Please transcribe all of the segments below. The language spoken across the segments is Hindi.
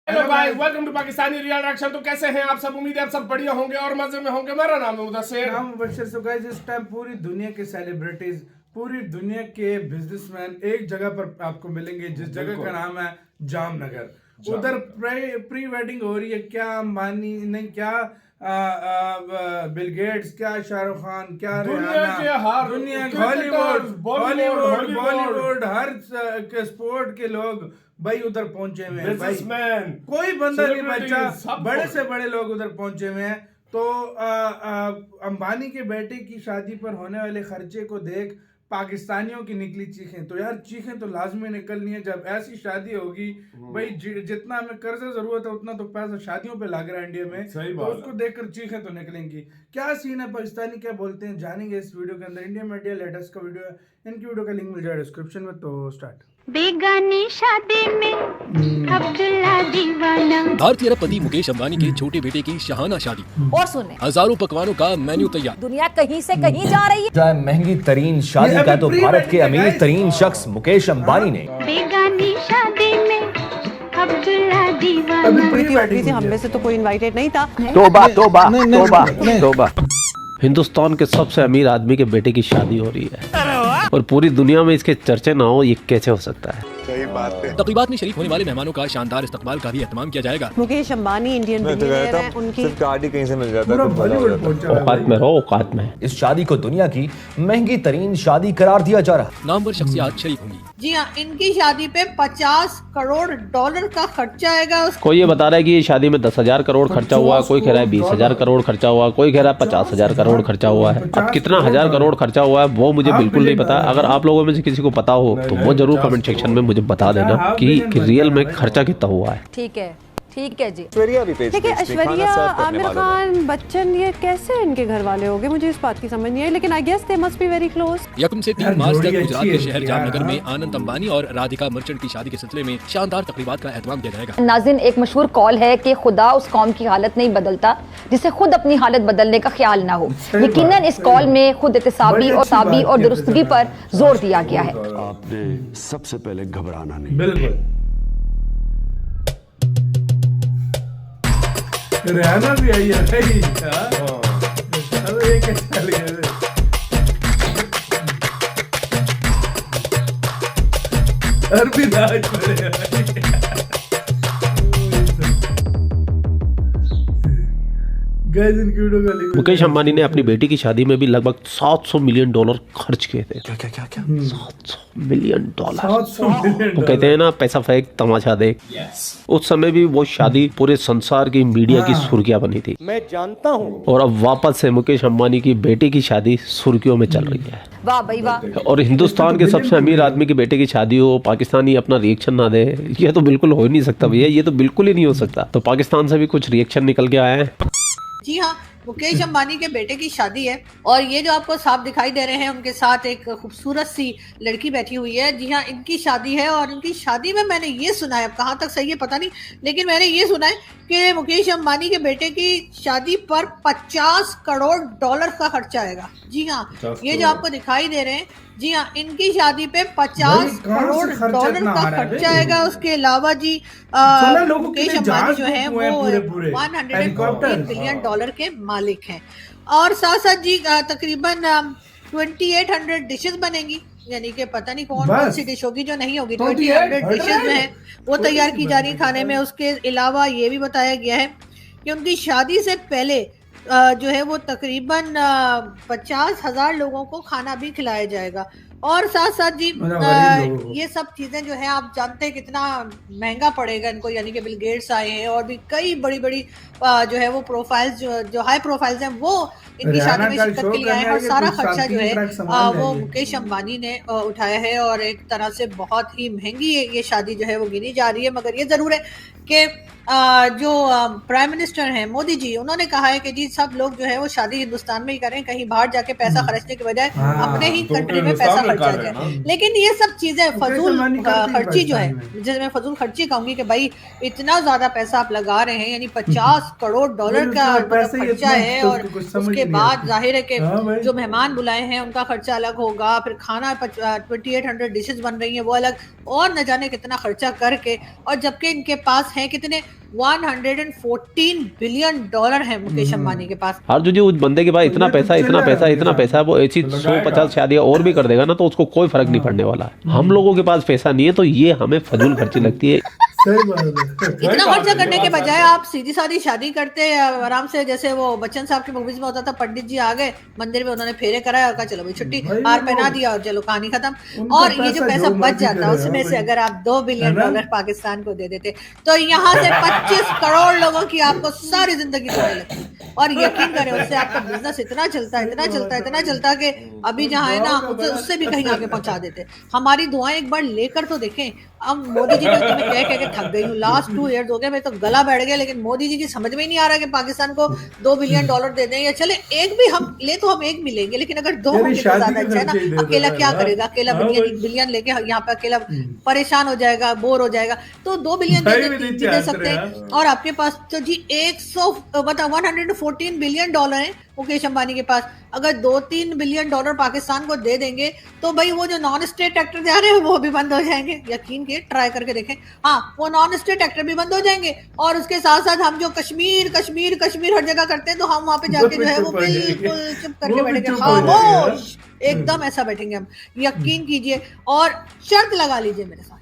हेलो भाई, welcome to Pakistani real reaction. तो कैसे हैं आप सब? उम्मीद है आप सब बढ़िया होंगे और मजे में होंगे। मेरा नाम है मुदस्सिर। नाम मुबश्शिर। सो गाइस, इस टाइम पूरी दुनिया के सेलिब्रिटीज, पूरी दुनिया के बिजनेसमैन एक जगह पर आपको मिलेंगे, जिस जगह का नाम है जामनगर। उधर प्री वेडिंग हो रही है। क्या अंबानी ने, क्या बिल गेट्स, क्या शाहरुख खान, क्या रिहाना, दुनिया बॉलीवुड हर स्पोर्ट के लोग भाई उधर पहुंचे हुए हैं। भाई कोई बंदा नहीं बचा, बड़े से बड़े लोग उधर पहुंचे हुए हैं। तो अंबानी के बेटे की शादी पर होने वाले खर्चे को देख पाकिस्तानियों की निकली चीखें। तो यार चीखें तो लाजमी निकलनी है जब ऐसी शादी होगी। भाई जितना हमें कर्ज जरूरत है उतना तो पैसा शादियों पे लग रहा है इंडिया में, तो उसको देखकर चीखें तो निकलेंगी। क्या सीन है, पाकिस्तानी क्या बोलते हैं, जानेंगे इस वीडियो के अंदर। इंडिया मीडिया लेटेस्ट का वीडियो है, इनकी वीडियो का लिंक मिल जाएगा डिस्क्रिप्शन में। तो स्टार्ट। बेगानी शादी में अब्दुल्ला दीवाना। भारतीय अरबपति मुकेश अंबानी के छोटे बेटे की शाहाना शादी और सुने, हजारों पकवानों का मेन्यू तैयार। दुनिया कहीं से कहीं जा रही है। चाहे महंगी तरीन शादी का तो भारत के अमीर तरीन शख्स मुकेश अंबानी ने बेगानी शादी में अब्दुल्ला दीवाना। हम में से तो कोई इनवाइटेड नहीं था। तोबा तोबा तोबा तोबा। हिंदुस्तान के सबसे अमीर आदमी के बेटे की शादी हो रही है और पूरी दुनिया में इसके चर्चे ना हो, ये कैसे हो सकता है? तकरीबात में शरीक होने वाले मेहमानों का शानदार इस्तकबाल का भी एहतमाम किया जाएगा। मुकेश अंबानी इंडियन बिलियनेयर हैं, उनकी गाड़ी कहीं से मिल जाता है। औकात में रहो, औकात में। इस शादी को दुनिया की महंगी तरीन शादी करार दिया जा रहा है। नामवर शख्सियत शरीक होंगी। जी हाँ, इनकी शादी पे $50 करोड़ का खर्चा आएगा। कोई ये बता रहा है कि ये शादी में 10,000 करोड़ खर्चा हुआ, कोई कह रहा है 20,000 करोड़ खर्चा हुआ, कोई कह रहा है 50,000 करोड़ खर्चा हुआ है। अब कितना हजार करोड़ खर्चा हुआ है वो मुझे बिल्कुल नहीं पता। अगर आप लोगों में से किसी को पता हो तो वो जरूर कमेंट सेक्शन में मुझे बता देना कि रियल में खर्चा कितना हुआ है। ठीक है जी। ऐश्वर्या भी पेश देखिए, ऐश्वर्या, आमिर खान, बच्चन, ये कैसे इनके घर वाले हो गए, मुझे इस बात की समझ नहीं आई। लेकिन I guess they must be very close. 1 से 3 मार्च तक गुजरात के शहर जामनगर में आनंद अंबानी और राधिका मर्चेंट की शादी के सिलसिले में शानदार तकरीबात का एहतमाम किया जाएगा। नाज़रीन, एक मशहूर कॉल है कि खुदा उस कौम की हालत नहीं बदलता जिसे खुद अपनी हालत बदलने का ख्याल ना हो। यकीनन इस कॉल में खुद एहतिसाबी और दुरुस्तगी पर जोर दिया गया है। आपने सबसे पहले घबराना नहीं। बिल्कुल। रिहाना भी आई है। अरे ये कैसे चल गया? अरबी दाज पड़े। मुकेश अंबानी ने अपनी बेटी की शादी में भी लगभग $700 मिलियन खर्च किए थे। क्या क्या क्या क्या? $700 मिलियन। 700 मिलियन। वो कहते हैं ना, पैसा फेंक तमाशा देख। उस समय भी वो शादी पूरे संसार की मीडिया की सुर्खियां बनी थी। मैं जानता हूँ। और अब वापस से मुकेश अंबानी की बेटे की शादी सुर्खियों में चल रही है। वाह भाई वाह। और हिंदुस्तान के सबसे अमीर आदमी के बेटे की शादी हो, पाकिस्तानी अपना रिएक्शन ना दे, ये तो बिल्कुल हो ही नहीं सकता भैया। ये तो बिल्कुल ही नहीं हो सकता। तो पाकिस्तान से भी कुछ रिएक्शन निकल के आए हैं। जी हाँ, मुकेश अंबानी के बेटे की शादी है और ये जो आपको साफ दिखाई दे रहे हैं, उनके साथ एक खूबसूरत सी लड़की बैठी हुई है। जी हाँ, इनकी शादी है और इनकी शादी में मैंने ये सुना है, अब कहाँ तक सही है पता नहीं, लेकिन मैंने ये सुना है कि मुकेश अंबानी के बेटे की शादी पर $50 करोड़ का खर्चा आएगा। जी हाँ, ये जो आपको दिखाई दे रहे हैं, जी हाँ, इनकी शादी पे $50 करोड़ का खर्चा आएगा। उसके अलावा जी मुकेश अंबानी जो है वो $108 बिलियन के मालिक हैं। और साथ साथ जी तकरीबन 2800 डिशेस बनेंगी, यानी कि पता नहीं कौन सी डिश होगी जो नहीं होगी। 2800 डिशेस जो है वो तैयार की जा रही खाने में। उसके अलावा ये भी बताया गया है कि उनकी शादी से पहले जो है वो तकरीबन 50,000 लोगों को खाना भी खिलाया जाएगा। और साथ साथ जी ये सब चीजें जो है आप जानते हैं कितना महंगा पड़ेगा इनको, यानी कि बिल गेट्स आए हैं और भी कई बड़ी बड़ी जो है वो प्रोफाइल्स जो हाई प्रोफाइल्स हैं वो इनकी शादी में शिरकत के लिए आए हैं। और सारा खर्चा जो है वो मुकेश अंबानी ने उठाया है और एक तरह से बहुत ही महंगी ये शादी जो है वो गिनी जा रही है। मगर ये जरूर है कि जो प्राइम मिनिस्टर हैं मोदी जी, उन्होंने कहा है कि जी सब लोग जो है वो शादी हिंदुस्तान में ही करें, कहीं बाहर जाके पैसा खर्चने के बजाय अपने ही कंट्री में पैसा खर्चा जाए। लेकिन ये सब चीजें फजूल खर्ची जो है, जिसे मैं फजूल खर्ची कहूंगी कि भाई इतना ज्यादा पैसा आप लगा रहे हैं, यानी $50 करोड़ का खर्चा है। और उसके बाद जाहिर है कि जो मेहमान बुलाए हैं उनका खर्चा अलग होगा, फिर खाना 2800 डिशेस बन रही हैं वो अलग, और न जाने कितना खर्चा करके, और जबकि इनके पास है कितने $114 बिलियन है मुकेश अंबानी के पास। हर जो उस बंदे के पास इतना पैसा है, वो ऐसी 100-50 शादियां और भी कर देगा ना तो उसको कोई फर्क नहीं पड़ने वाला है। हम लोगों के पास पैसा नहीं है तो ये हमें फजूल खर्ची लगती है। इतना खर्चा करने के बजाय आप सीधी सादी शादी करते आराम से, जैसे वो बच्चन साहब की मूवीज में होता था, पंडित जी आ गए मंदिर में, उन्होंने फेरे कराया और कहा चलो भाई छुट्टी, हार पहना दिया और चलो कहानी खत्म। और ये जो पैसा बच जाता है उसमें से अगर आप $2 बिलियन पाकिस्तान को दे देते तो यहाँ से 25 करोड़ लोगों की आपको सारी जिंदगी होने लगती। और यकीन करें उससे आपका बिजनेस इतना चलता कि अभी जहाँ है ना उससे भी कहीं आगे पहुंचा देते। हमारी दुआएं एक बार लेकर तो देखें। अब मोदी जी को मैं कह के थक गई हूँ, लास्ट 2 ईयर्स हो गए, मैं तो गला बैठ गया, लेकिन मोदी जी की समझ में ही नहीं आ रहा कि पाकिस्तान को $2 बिलियन दे दें या चले एक भी हम ले तो हम एक मिलेंगे, लेकिन अगर 2 होंगे तो ज्यादा अच्छा है ना। अकेला क्या करेगा, अकेला बिलियन लेके यहाँ पे अकेला परेशान हो जाएगा, बोर हो जाएगा। तो 2 बिलियन दे सकते हैं। और आपके पास तो जी 114 बिलियन है मुकेश अंबानी के पास। अगर $2-3 बिलियन पाकिस्तान को दे देंगे तो भाई वो जो नॉन स्टेट एक्टर जा रहे हैं वो भी बंद हो जाएंगे। यकीन के ट्राई करके देखें, हाँ वो नॉन स्टेट एक्टर भी बंद हो जाएंगे। और उसके साथ साथ हम जो कश्मीर हर जगह करते हैं तो हम वहाँ पे जाके जो है वो बिल्कुल चुप करके बैठेंगे, खामोश एकदम ऐसा बैठेंगे हम। यकीन कीजिए और शर्त लगा लीजिए मेरे साथ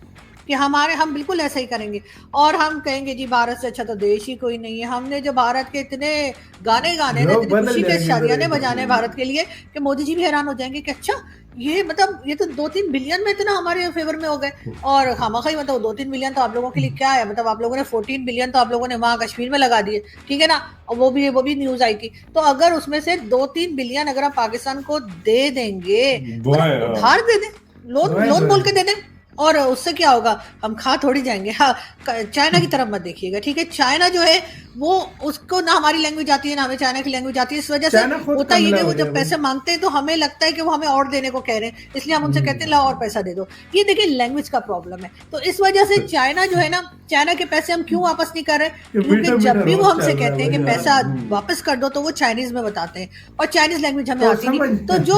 कि हम बिल्कुल ऐसा ही करेंगे। और हम कहेंगे जी भारत से अच्छा तो देश ही कोई नहीं है। हमने जो भारत के इतने गाने इतनी खुशी के शादियां बजाने भारत के लिए कि मोदी जी भी हैरान हो जाएंगे कि अच्छा ये मतलब ये तो 2-3 बिलियन में इतना हमारे फेवर में हो गए। और खामखाई मतलब 2-3 बिलियन तो आप लोगों के लिए क्या है, मतलब आप लोगों ने 14 बिलियन तो आप लोगों ने वहाँ कश्मीर में लगा दिए, ठीक है ना। और वो भी न्यूज आई थी। तो अगर उसमें से 2-3 बिलियन अगर आप पाकिस्तान को दे देंगे, उधार दे दें, लोन बोल के दे दें, और उससे क्या होगा, हम खा थोड़ी जाएंगे। हाँ चाइना की तरफ मत देखिएगा, ठीक है। चाइना जो है वो उसको ना हमारी लैंग्वेज आती है ना हमें चाइना की लैंग्वेज आती है। इस वजह से होता ये कि वो जब पैसे मांगते हैं तो हमें लगता है कि वो हमें और देने को कह रहे हैं, इसलिए हम उनसे कहते हैं लाओ और पैसा दे दो। ये देखिए लैंग्वेज का प्रॉब्लम है। तो इस वजह से चाइना जो है ना, चाइना के पैसे हम क्यों वापस नहीं कर रहे, क्योंकि जब भी वो हमसे कहते हैं कि पैसा वापस कर दो तो वो चाइनीज में बताते हैं और चाइनीज लैंग्वेज हमें आती नहीं। तो जो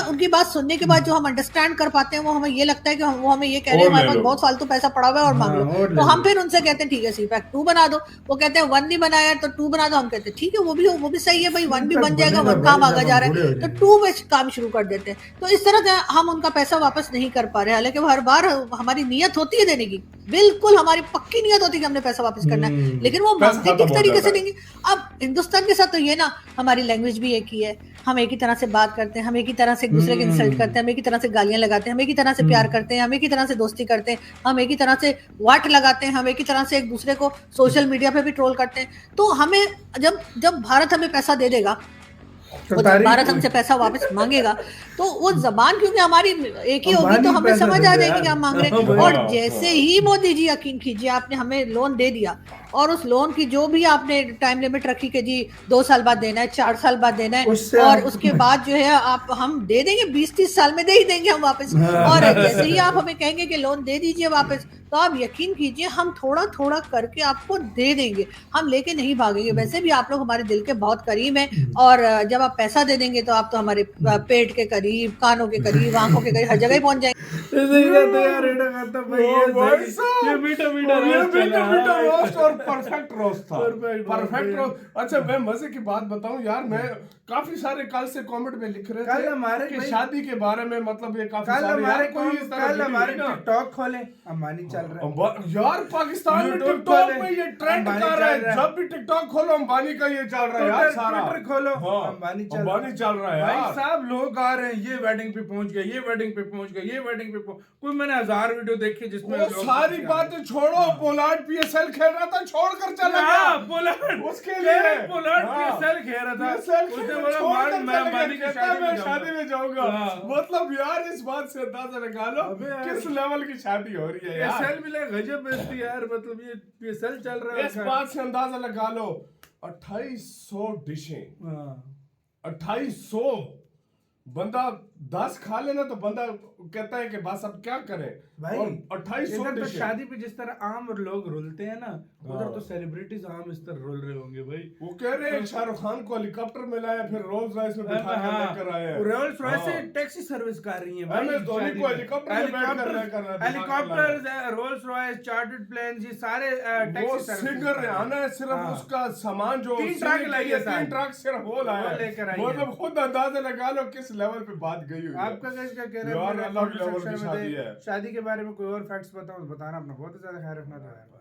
उनकी बात सुनने के बाद जो हम अंडरस्टैंड कर पाते हैं वो हमें ये लगता है कि वो हमें ये कह रहे हैं हमारे पास बहुत फालतू पैसा पड़ा हुआ है और मांग लो। तो हम फिर उनसे कहते हैं ठीक है सीपैक 2 बना दो, वो कहते हैं 1 नहीं बनाया तो 2 बना दो। हम कहते हैं ठीक है वो भी सही है भाई, 1 भी बन जाएगा, 1 काम आगा जा रहा है तो 2 में काम शुरू कर देते हैं। तो इस तरह से हम उनका पैसा वापस नहीं कर पा रहे, हालांकि हर बार हमारी नियत होती है देने की, बिल्कुल हमारी पक्की नियत होती है कि हमने पैसा वापस करना है, लेकिन वो मांगते किस तरीके से देंगे। अब हिंदुस्तान के साथ तो ये ना हमारी लैंग्वेज भी एक ही है, हम एक ही तरह से बात करते हैं, हम एक ही तरह से एक दूसरे के इंसल्ट करते हैं, हम एक ही तरह से गालियां लगाते हैं, हम एक ही तरह से प्यार करते हैं, हम एक ही तरह से दोस्ती करते हैं, हम एक ही तरह से वाट लगाते हैं, हम एक ही तरह से एक दूसरे को सोशल मीडिया पे भी ट्रोल करते हैं। तो हमें जब भारत हमें पैसा दे देगा, तो भारत हमसे पैसा वापस मांगेगा तो वो जबान क्योंकि हमारी एक ही होगी तो हमें समझ आ जाएगी कि हम मांग रहे हैं। और जैसे ही मोदी जी यकीन कीजिए आपने हमें लोन दे दिया और उस लोन की जो भी आपने टाइम लिमिट रखी कि जी 2 साल बाद देना है, 4 साल बाद देना है, और उसके बाद जो है हम दे देंगे 20-30 साल में दे ही देंगे हम वापस। और जैसे ही आप हमें कहेंगे कि लोन दे दीजिए वापस, तो आप यकीन कीजिए हम थोड़ा थोड़ा करके आपको दे देंगे, हम लेके नहीं भागेंगे। वैसे भी आप लोग हमारे दिल के बहुत करीब हैं और जब आप पैसा दे देंगे तो आप तो हमारे पेट के करीब, कानों के करीब, आंखों के करीब, हर जगह ही पहुंच जाएंगे। परफेक्ट रोस्ट था, परफेक्ट रोस्ट। अच्छा मैं मजे की बात बताऊं यार, मैं काफी सारे कल से कमेंट में लिख रहे थे हमारे कि शादी के बारे में, मतलब ये काफी सारे हमारे टिकटॉक खोले, अंबानी चल रहा है यार पाकिस्तान में टिकटॉक में ये ट्रेंड कर रहा है, जब भी टिकटॉक खोलो अंबानी का ये चल रहा है यार, सारा ट्विटर खोलो अंबानी चल रहा है यार। सब लोग आ रहे हैं, ये वेडिंग पे पहुंच गए, ये वेडिंग पे पहुंच गए, ये वेडिंग पे कोई मैंने 1000 वीडियो देखी जिसमें सारी बातें छोड़ो, पोलार्ड PSL खेल रहा था छोड़कर चला गया, पोलार्ड उसके लिए पोलार्ड PSL खेल रहा था, उसने बोला मैं अंबानी की शादी में जाऊंगा। मतलब यार इस बात से अंदाजा लगा लो किस लेवल की शादी हो रही है यार। PSL भी गजब बेइज्जती यार, मतलब ये PSL चल रहा है, इस बात से अंदाजा लगा लो 2800 डिशें, 2800 बंदा 10 खा लेना तो बंदा कहता है कि बस अब क्या करे भाई। 2800 तो शादी पे जिस तरह आम लोग रुलते हैं ना, उधर तो सेलिब्रिटीज आम इस तरह रुल रहे होंगे भाई। वो कह रहे हैं शाहरुख खान को हेलीकॉप्टर में लाया, फिर रोल्स रॉयस में बिठा कर लेकर आए हैं। रोल्स रॉयस से टैक्सी सर्विस कर रही है भाई। MS धोनी को हेलीकॉप्टर में बैठकर helicopter, Rolls Royce, chartered plane, ये सारे वो सिंगर आना है, सिर्फ उसका सामान जो 3 ट्रक लाइए, 3 ट्रक सिर्फ वो लाया लेकर आई। मतलब खुद अंदाजा लगा लो किस लेवल पे बात गई हुई है। आपका क्या कहना है? शादी है। शादी के बारे में कोई और फैक्ट्स बताओ, बताना अपना बहुत ज्यादा ख्याल रखना था।